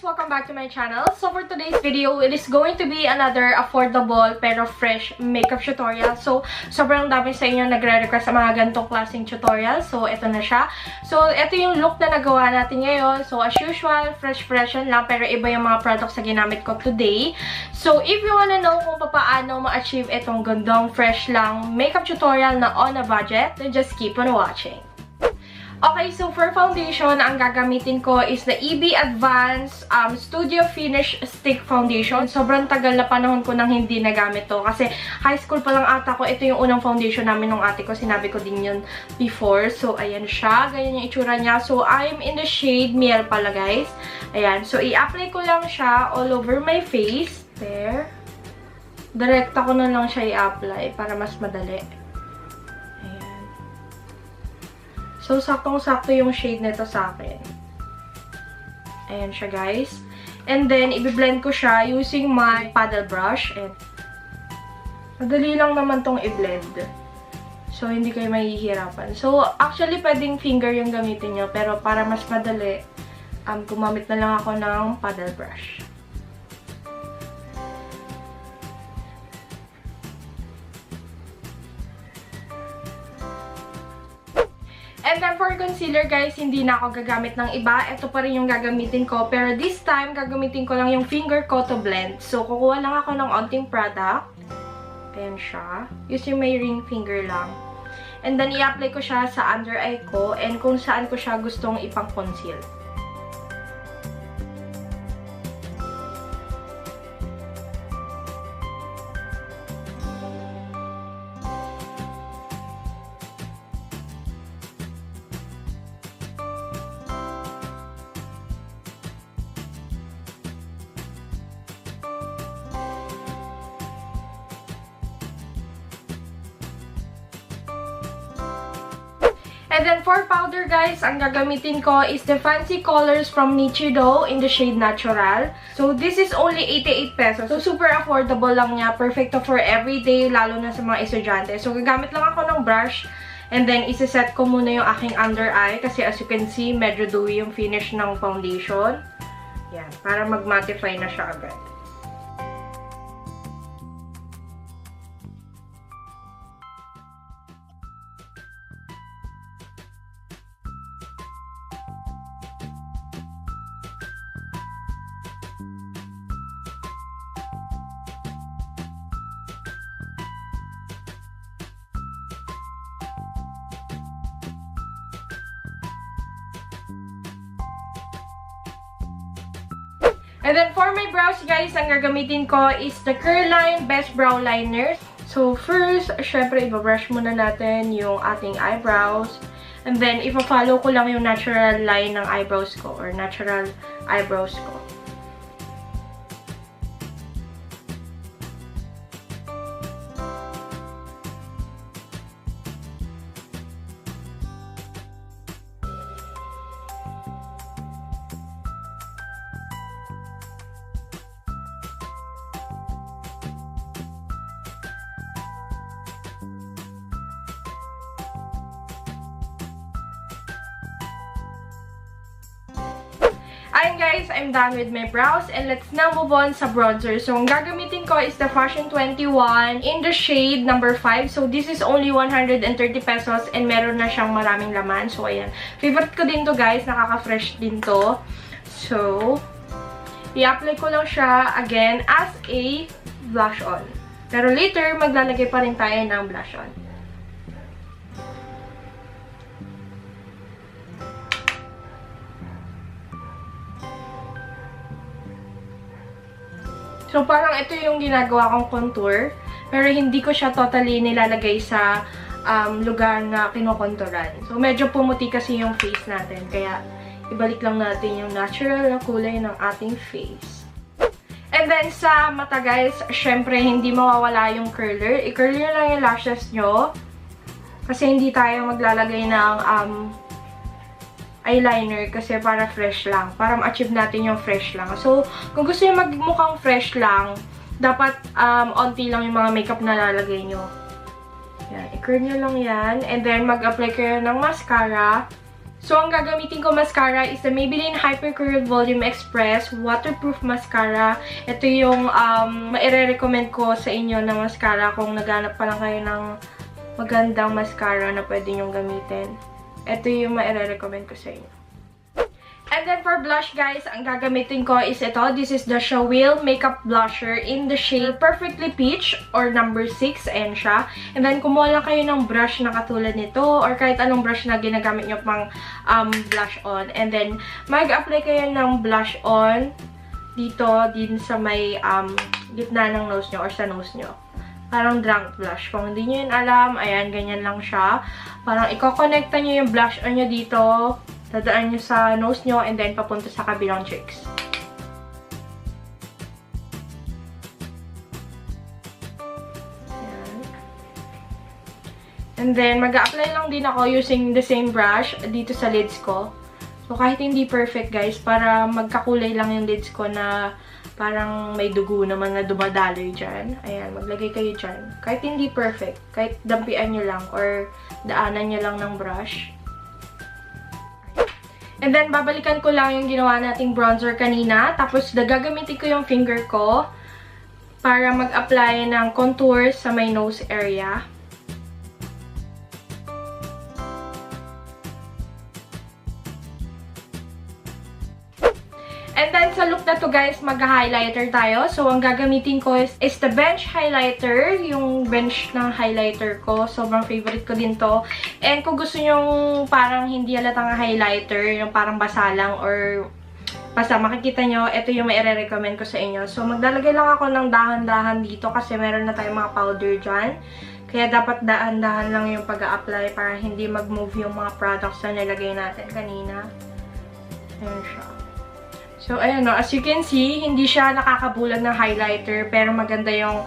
Welcome back to my channel. So for today's video, it is going to be another affordable pero fresh makeup tutorial. So sobrang dami sa inyo nagre-request sa mga ganitong klaseng tutorial. So ito na siya. So ito yung look na nagawa natin ngayon. So as usual, fresh yan lang pero iba yung mga products na ginamit ko today. So if you wanna know kung paano ma-achieve itong gandang fresh lang makeup tutorial na on a budget, then just keep on watching. Okay, so for foundation, ang gagamitin ko is the EB Advanced Studio Finish Stick Foundation. Sobrang tagal na panahon ko nang hindi nagamit to. Kasi high school pa lang ata ko, ito yung unang foundation namin ng ate ko. Sinabi ko din yun before. So, ayan siya. Ganyan yung itsura niya. So, I'm in the shade Miel pala, guys. Ayan. So, i-apply ko lang siya all over my face. There. Direkta ko na lang siya i-apply para mas madali. So, saktong-sakto yung shade nito sa akin. Ayan siya, guys. And then, i-blend ko siya using my paddle brush. And madali lang naman tong i-blend. So, hindi kayo mahihirapan. So, actually, pwedeng finger yung gamitin nyo. Pero para mas madali, gumamit na lang ako ng paddle brush. And then for concealer, guys, hindi na ako gagamit ng iba. Ito pa rin yung gagamitin ko. Pero this time, gagamitin ko lang yung finger ko to blend. So, kukuha lang ako ng onting product. Ayan siya. Using my ring finger lang. And then, i-apply ko siya sa under eye ko. And kung saan ko siya gustong ipang-conceal. And then for powder, guys, ang gagamitin ko is the Fancy Colors from Nichido in the shade Natural. So this is only 88 pesos. So super affordable lang niya. Perfecto for everyday, lalo na sa mga estudyante. So gagamit lang ako ng brush. And then isa-set ko muna yung aking under eye. Kasi as you can see, medyo dewy yung finish ng foundation. Yan, para mag-mattify na siya agad. And then for my brows, guys, ang gagamitin ko is the Careline Best Brow Liner. So first, syempre, ibabrush muna natin yung ating eyebrows. And then, ipa-follow ko lang yung natural line ng eyebrows ko or natural eyebrows ko. Ayun, guys, I'm done with my brows and let's now move on sa bronzer. So, ang gagamitin ko is the Fashion 21 in the shade number 5. So, this is only 130 pesos and meron na siyang maraming laman. So, ayan. Favorite ko din to, guys. Nakaka-fresh din to. So, i-apply ko lang siya again as a blush on. Pero later, maglalagay pa rin tayo ng blush on. So, parang ito yung ginagawa kong contour. Pero hindi ko siya totally nilalagay sa lugar na kinokonturan. So, medyo pumuti kasi yung face natin. Kaya, ibalik lang natin yung natural na kulay ng ating face. And then, sa mata, guys, syempre, hindi mawawala yung curler. I-curler lang yung lashes nyo. Kasi hindi tayo maglalagay ng eyeliner kasi para fresh lang. Para ma-achieve natin yung fresh lang. So, kung gusto nyo magmukhang fresh lang, dapat onti lang yung mga makeup na lalagay nyo. Yan, i-curl nyo lang yan. And then, mag-apply kayo ng mascara. So, ang gagamitin ko mascara is the Maybelline Hyper Curl Volume Express Waterproof Mascara. Ito yung maire-recommend ko sa inyo na mascara kung naghanap pa lang kayo ng magandang mascara na pwede nyong gamitin. Ito yung maire-recommend ko sa inyo. And then for blush guys, ang gagamitin ko is ito. This is the Shawill Makeup Blusher in the shade Perfectly Peach or number 6. Ayan siya. And then kumuha lang kayo ng brush na katulad nito or kahit anong brush na ginagamit nyo pang blush on. And then mag-apply kayo ng blush on dito din sa may gitna ng nose nyo or sa nose nyo. Parang drunk blush. Kung hindi nyo yun alam, ayan, ganyan lang siya. Parang i-connecta nyo yung blush on nyo dito. Dadaan nyo sa nose nyo and then papunta sa kabilang cheeks. Ayan. And then, mag-a-apply lang din ako using the same brush dito sa lids ko. So, kahit hindi perfect guys, para magkakulay lang yung lids ko na parang may dugo naman na dumadaloy dyan. Ayan, maglagay kayo dyan. Kahit hindi perfect, kahit dampian nyo lang or daanan nyo lang ng brush. And then, babalikan ko lang yung ginawa nating bronzer kanina. Tapos, gagamitin ko yung finger ko para mag-apply ng contour sa my nose area. And then, sa look na to guys, mag-highlighter tayo. So, ang gagamitin ko is the bench highlighter. Yung bench ng highlighter ko. Sobrang favorite ko din to. And kung gusto nyong parang hindi halatang highlighter, yung parang basa lang or basta makikita nyo, ito yung maire-recommend ko sa inyo. So, maglalagay lang ako ng dahan-dahan dito kasi meron na tayong mga powder dyan. Kaya dapat dahan-dahan lang yung pag-a-apply para hindi mag-move yung mga products na nilagay natin kanina. Ayan siya. So, ayan no, as you can see, hindi siya nakakabulag ng highlighter, pero maganda yung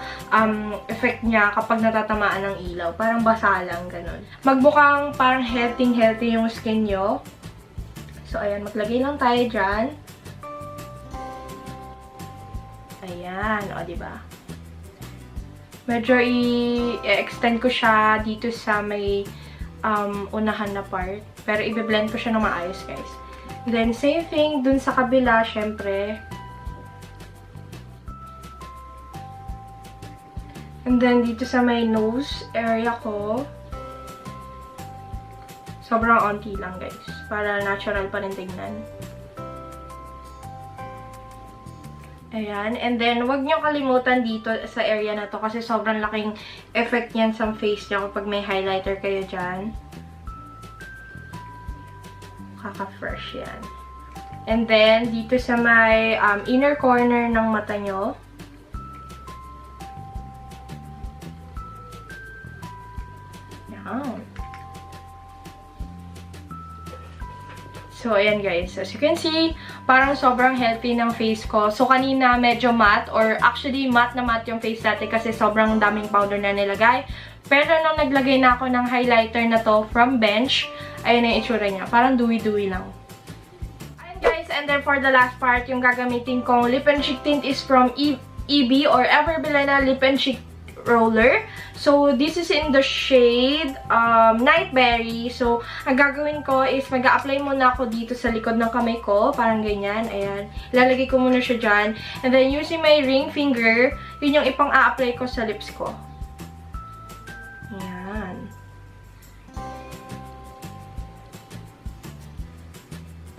effect niya kapag natatamaan ng ilaw. Parang basa lang, ganun. Magbukang parang healthy yung skin nyo. So, ayan, maglagay lang tayo dyan. Ayan, o, diba? Medyo i-extend ko siya dito sa may unahan na part. Pero i-blend ko siya ng maayos, guys. Then, same thing dun sa kabila, syempre. And then, dito sa may nose area ko, sobrang onti lang, guys. Para natural pa rin tignan. Ayan. And then, wag nyo kalimutan dito sa area na to kasi sobrang laking effect yan sa face nyo kapag may highlighter kayo dyan. Kaka-fresh yan. And then, dito sa may inner corner ng mata nyo. Yan. So, ayan guys. As you can see, parang sobrang healthy ng face ko. So, kanina medyo matte or actually matte na matte yung face natin kasi sobrang daming powder na nilagay. Pero nung naglagay na ako ng highlighter na to from Bench, ayun na yung itsura niya. Parang dewy-dewy lang. Ayun guys, and then for the last part, yung gagamitin kong lip and cheek tint is from EB or Ever Bilena Lip and Cheek Roller. So, this is in the shade Nightberry. So, ang gagawin ko is mag-a-apply muna ako dito sa likod ng kamay ko. Parang ganyan. Ayan. Ilalagay ko muna siya dyan. And then, using my ring finger, yun yung ipang-a-apply ko sa lips ko. Ayan.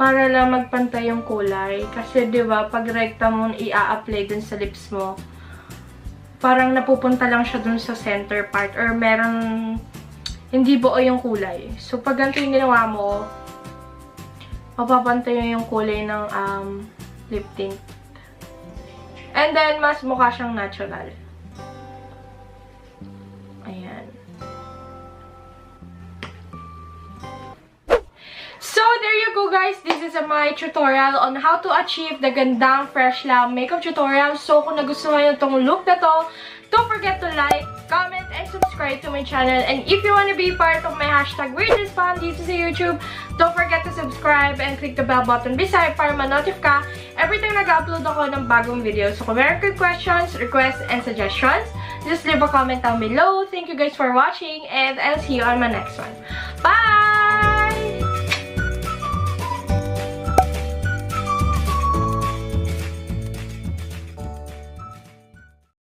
Para lang magpantay yung kulay. Kasi, di ba, pag rekta mo i-a-apply dun sa lips mo, parang napupunta lang siya dun sa center part or merong hindi buo yung kulay. So, pag ganito yung ginawa mo, mapapantay yung kulay ng lip tint. And then, mas mukha siyang natural. Ayan. So, there you go guys. This is my tutorial on how to achieve the gandang fresh lang makeup tutorial. So, kung nagustuhan nyo itong look na to, don't forget to like, comment, and subscribe to my channel. And if you want to be part of my hashtag #WeirdestFam dito sa YouTube, don't forget to subscribe and click the bell button beside para ma-notify ka every time nag-upload ako ng bagong video. So, kung meron kayo questions, requests, and suggestions, just leave a comment down below. Thank you guys for watching, and I'll see you on my next one. Bye!